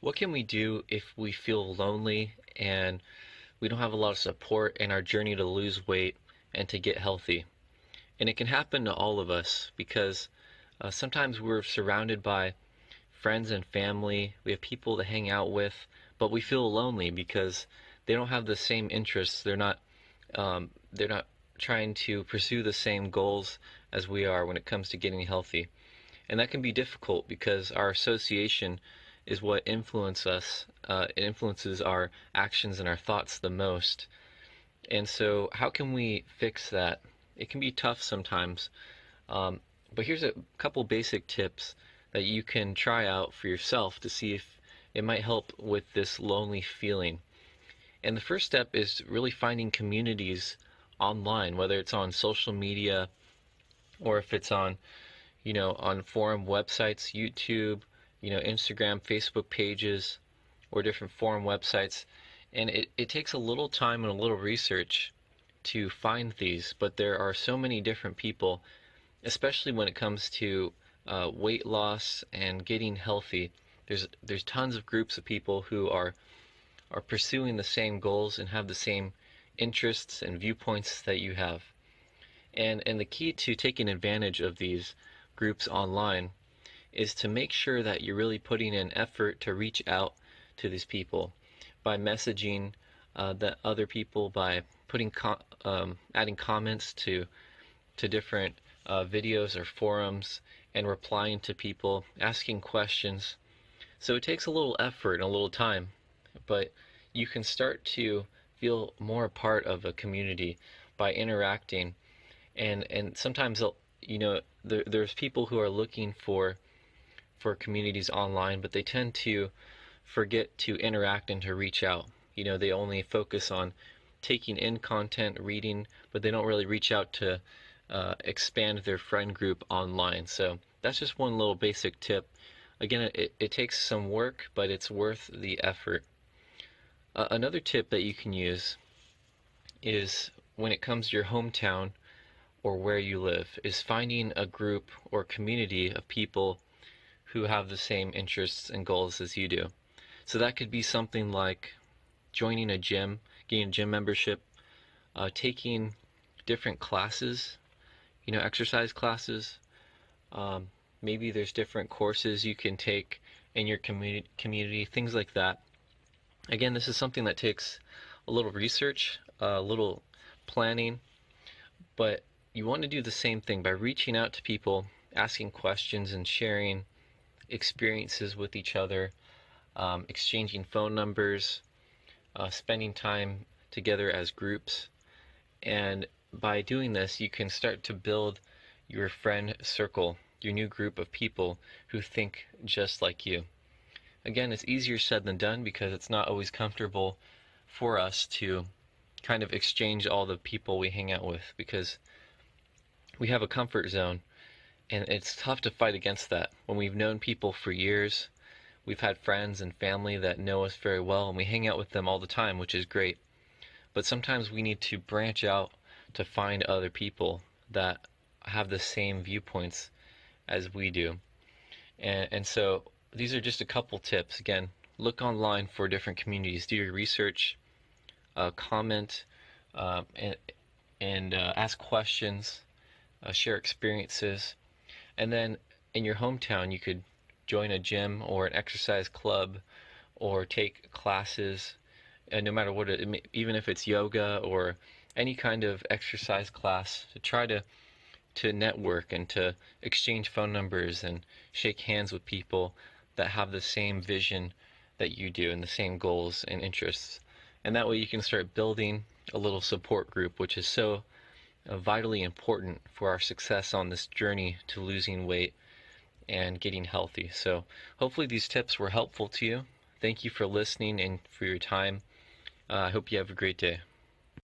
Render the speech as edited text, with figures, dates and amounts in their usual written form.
What can we do if we feel lonely and we don't have a lot of support in our journey to lose weight and to get healthy? And it can happen to all of us because sometimes we're surrounded by friends and family. We have people to hang out with, but we feel lonely because they don't have the same interests. They're not trying to pursue the same goals as we are when it comes to getting healthy. And that can be difficult because our association is what influences us. It influences our actions and our thoughts the most. And so, how can we fix that? It can be tough sometimes, but here's a couple basic tips that you can try out for yourself to see if it might help with this lonely feeling. And the first step is really finding communities online, whether it's on social media or if it's on forum websites, YouTube, Instagram, Facebook pages, or different forum websites. And it takes a little time and a little research to find these, but there are so many different people, especially when it comes to weight loss and getting healthy. There's tons of groups of people who are pursuing the same goals and have the same interests and viewpoints that you have. And the key to taking advantage of these groups online is to make sure that you're really putting in effort to reach out to these people by messaging the other people, by adding comments to different videos or forums, and replying to people, asking questions. So it takes a little effort and a little time, but you can start to feel more a part of a community by interacting. And sometimes there's people who are looking for communities online, but they tend to forget to interact and to reach out. They only focus on taking in content, reading, but they don't really reach out to expand their friend group online. So that's just one little basic tip. Again, it takes some work, but it's worth the effort. Another tip that you can use is when it comes to your hometown or where you live, is finding a group or community of people who have the same interests and goals as you do. So that could be something like joining a gym, getting a gym membership, taking different classes, exercise classes. Um, Maybe there's different courses you can take in your community, things like that. Again, this is something that takes a little research, a little planning, but you want to do the same thing by reaching out to people, asking questions, and sharing experiences with each other, exchanging phone numbers, spending time together as groups. And by doing this, you can start to build your friend circle, your new group of people who think just like you. Again, it's easier said than done because it's not always comfortable for us to kind of exchange all the people we hang out with because we have a comfort zone, and it's tough to fight against that. When we've known people for years, we've had friends and family that know us very well, and we hang out with them all the time, which is great. But sometimes we need to branch out to find other people that have the same viewpoints as we do. And so these are just a couple tips. Again, look online for different communities, do your research, comment, and ask questions, share experiences. And then in your hometown, you could join a gym or an exercise club or take classes, and no matter what even if it's yoga or any kind of exercise class, to try to network and to exchange phone numbers and shake hands with people that have the same vision that you do and the same goals and interests. And that way you can start building a little support group, which is so vitally important for our success on this journey to losing weight and getting healthy. So hopefully these tips were helpful to you. Thank you for listening and for your time. I hope you have a great day.